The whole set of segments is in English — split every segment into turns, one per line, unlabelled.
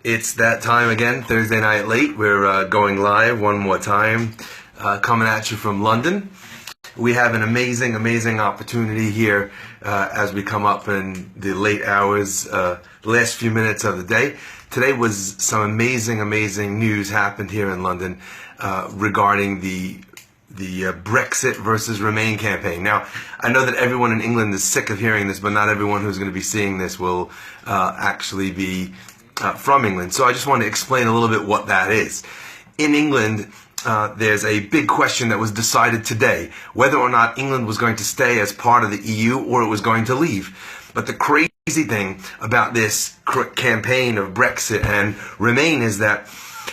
It's that time again, Thursday night late. We're going live one more time, coming at you from London. We have an amazing opportunity here as we come up in the late hours, last few minutes of the day. Today was some amazing news happened here in London regarding the Brexit versus Remain campaign. Now, I know that everyone in England is sick of hearing this, but not everyone who's going to be seeing this will actually be from England. So I just want to explain a little bit what that is. In England, there's a big question that was decided today, whether or not England was going to stay as part of the EU or it was going to leave. But the crazy thing about this campaign of Brexit and Remain is that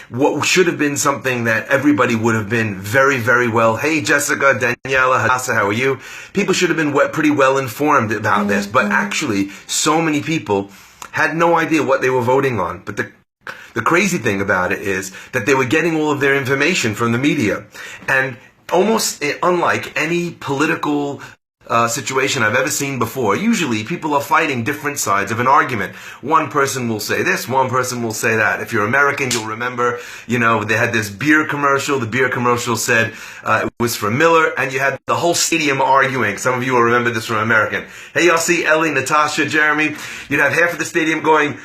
what should have been something that everybody would have been very well. Hey, Jessica, Daniela, Hadassah, how are you? People should have been pretty well informed about this. But actually, so many people had no idea what they were voting on. But the crazy thing about it is that they were getting all of their information from the media. And almost unlike any political situation I've ever seen before, usually people are fighting different sides of an argument. One person will say this, one person will say that. If you're American, you'll remember, they had this beer commercial. The beer commercial said it was from Miller, and you had the whole stadium arguing. Some of you will remember this from American. Hey, y'all see Ellie, Natasha, Jeremy? You'd have half of the stadium going,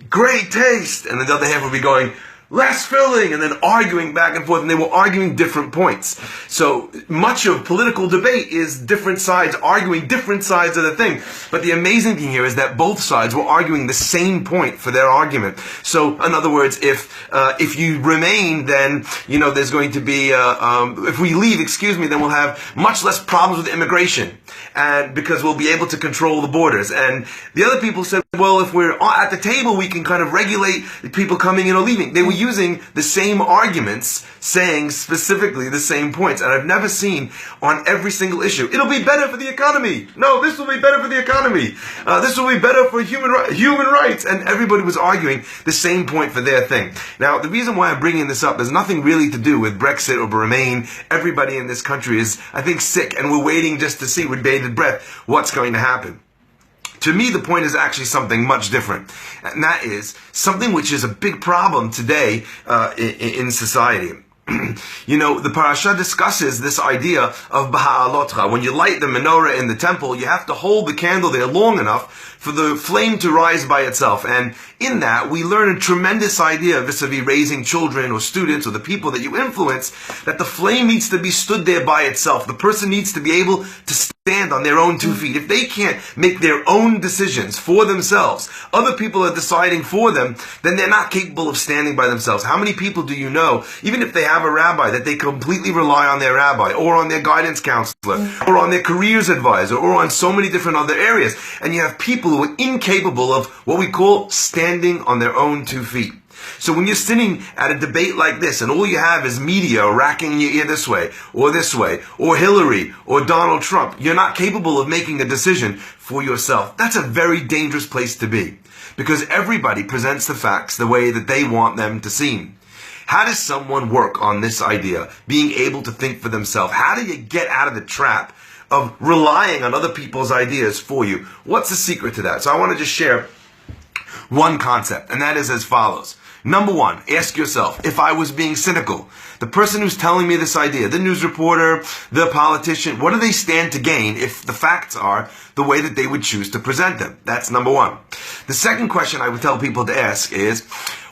great taste, and the other half would be going, less filling, and then arguing back and forth, and they were arguing different points. So much of political debate is different sides arguing different sides of the thing. But the amazing thing here is that both sides were arguing the same point for their argument. So in other words, if you remain, then there's going to be if we leave, then we'll have much less problems with immigration, and because we'll be able to control the borders. And the other people said, well, if we're at the table, we can kind of regulate the people coming in or leaving. They were using the same arguments, saying specifically the same points. And I've never seen on every single issue, it'll be better for the economy. No, this will be better for the economy. This will be better for human rights. And everybody was arguing the same point for their thing. Now, the reason why I'm bringing this up has nothing really to do with Brexit or Remain. Everybody in this country is, I think, sick, and we're waiting just to see with bated breath what's going to happen. To me, the point is actually something much different, and that is something which is a big problem today in society. The parasha discusses this idea of Baha'alotcha. When you light the menorah in the temple, you have to hold the candle there long enough for the flame to rise by itself. And in that, we learn a tremendous idea vis-a-vis raising children or students or the people that you influence, that the flame needs to be stood there by itself. The person needs to be able to stand on their own 2 feet. If they can't make their own decisions for themselves, other people are deciding for them, then they're not capable of standing by themselves. How many people do you know, even if they have a rabbi, that they completely rely on their rabbi or on their guidance counselor or on their careers advisor or on so many different other areas? And you have people who are incapable of what we call standing on their own 2 feet. So when you're sitting at a debate like this and all you have is media racking your ear this way, or Hillary, or Donald Trump, you're not capable of making a decision for yourself. That's a very dangerous place to be, because everybody presents the facts the way that they want them to seem. How does someone work on this idea, being able to think for themselves? How do you get out of the trap of relying on other people's ideas for you? What's the secret to that? So I want to just share one concept, and that is as follows. Number one, ask yourself, if I was being cynical, the person who's telling me this idea, the news reporter, the politician, what do they stand to gain if the facts are the way that they would choose to present them? That's number one. The second question I would tell people to ask is,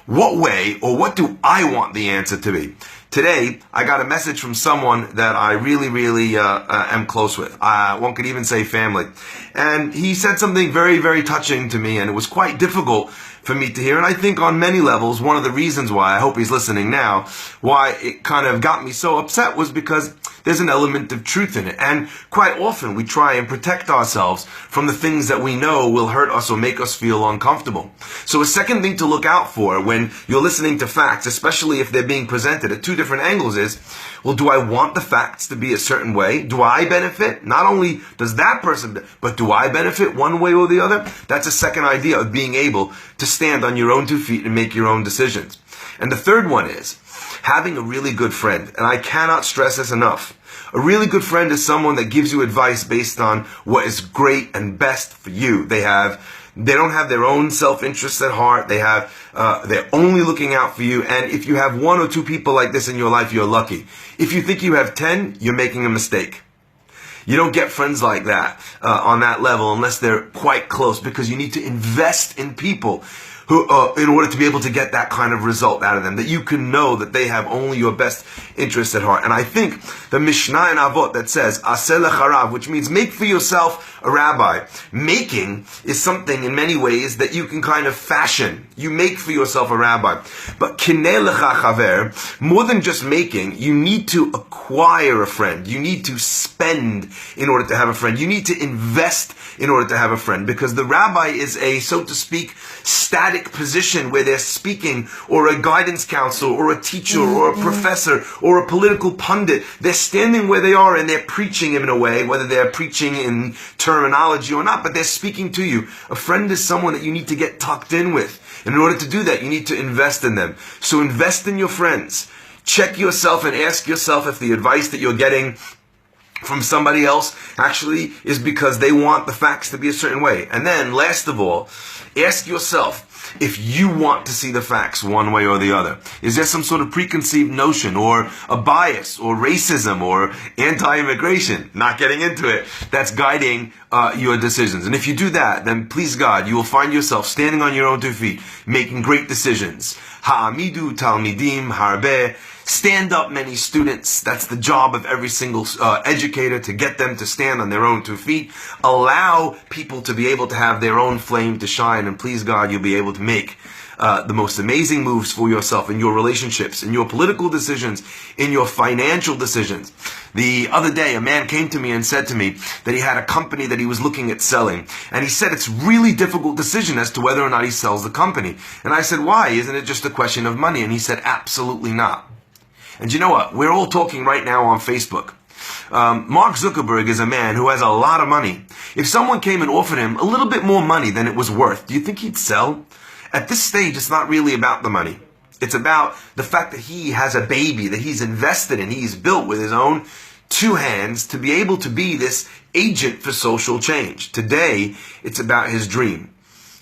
what way or what do I want the answer to be? Today, I got a message from someone that I really am close with. One could even say family. And he said something very touching to me, and it was quite difficult for me to hear. And I think on many levels, one of the reasons why, I hope he's listening now, why it kind of got me so upset was because there's an element of truth in it. And quite often we try and protect ourselves from the things that we know will hurt us or make us feel uncomfortable. So a second thing to look out for when you're listening to facts, especially if they're being presented at two different angles, is, well, do I want the facts to be a certain way? Do I benefit? Not only does that person, but do I benefit one way or the other? That's a second idea of being able to stand on your own 2 feet and make your own decisions. And the third one is having a really good friend. And I cannot stress this enough. A really good friend is someone that gives you advice based on what is great and best for you. They have They don't have their own self-interests at heart. They're only looking out for you. And if you have one or two people like this in your life, you're lucky. If you think you have 10, you're making a mistake. You don't get friends like that on that level unless they're quite close, because you need to invest in people who, in order to be able to get that kind of result out of them, that you can know that they have only your best interest at heart. And I think the Mishnah in Avot that says, Aseh lecharav, which means make for yourself a rabbi. Making is something in many ways that you can kind of fashion. You make for yourself a rabbi. But kinei lecha chaver, more than just making, you need to acquire a friend. You need to spend in order to have a friend. You need to invest in order to have a friend, because the rabbi is a, so to speak, static position where they're speaking, or a guidance counselor, or a teacher, or a professor, or a political pundit. They're standing where they are and they're preaching in a way, whether they're preaching in terminology or not, but they're speaking to you. A friend is someone that you need to get tucked in with. And in order to do that, you need to invest in them. So invest in your friends. Check yourself and ask yourself if the advice that you're getting from somebody else actually is because they want the facts to be a certain way. And then, last of all, ask yourself if you want to see the facts one way or the other. Is there some sort of preconceived notion, or a bias, or racism, or anti-immigration, not getting into it, that's guiding your decisions? And if you do that, then please God, you will find yourself standing on your own two feet, making great decisions. Ha'amidu talmidim harbe. Stand up many students. That's the job of every single educator, to get them to stand on their own two feet. Allow people to be able to have their own flame to shine, and please God, you'll be able to make the most amazing moves for yourself in your relationships, in your political decisions, in your financial decisions. The other day, a man came to me and said to me that he had a company that he was looking at selling. And he said it's really difficult decision as to whether or not he sells the company. And I said, why? Isn't it just a question of money? And he said, absolutely not. And you know what? We're all talking right now on Facebook. Mark Zuckerberg is a man who has a lot of money. If someone came and offered him a little bit more money than it was worth, do you think he'd sell? At this stage, it's not really about the money. It's about the fact that he has a baby that he's invested in, he's built with his own two hands to be able to be this agent for social change. Today, it's about his dream.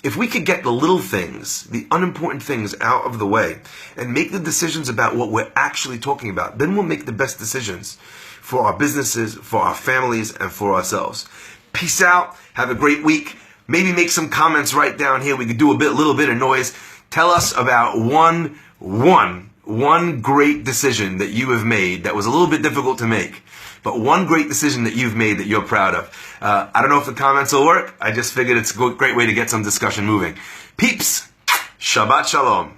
If we could get the little things, the unimportant things out of the way, and make the decisions about what we're actually talking about, then we'll make the best decisions for our businesses, for our families, and for ourselves. Peace out. Have a great week. Maybe make some comments right down here. We could do a little bit of noise. Tell us about one great decision that you have made that was a little bit difficult to make, but one great decision that you've made that you're proud of. I don't know if the comments will work. I just figured it's a great way to get some discussion moving. Peeps, Shabbat Shalom.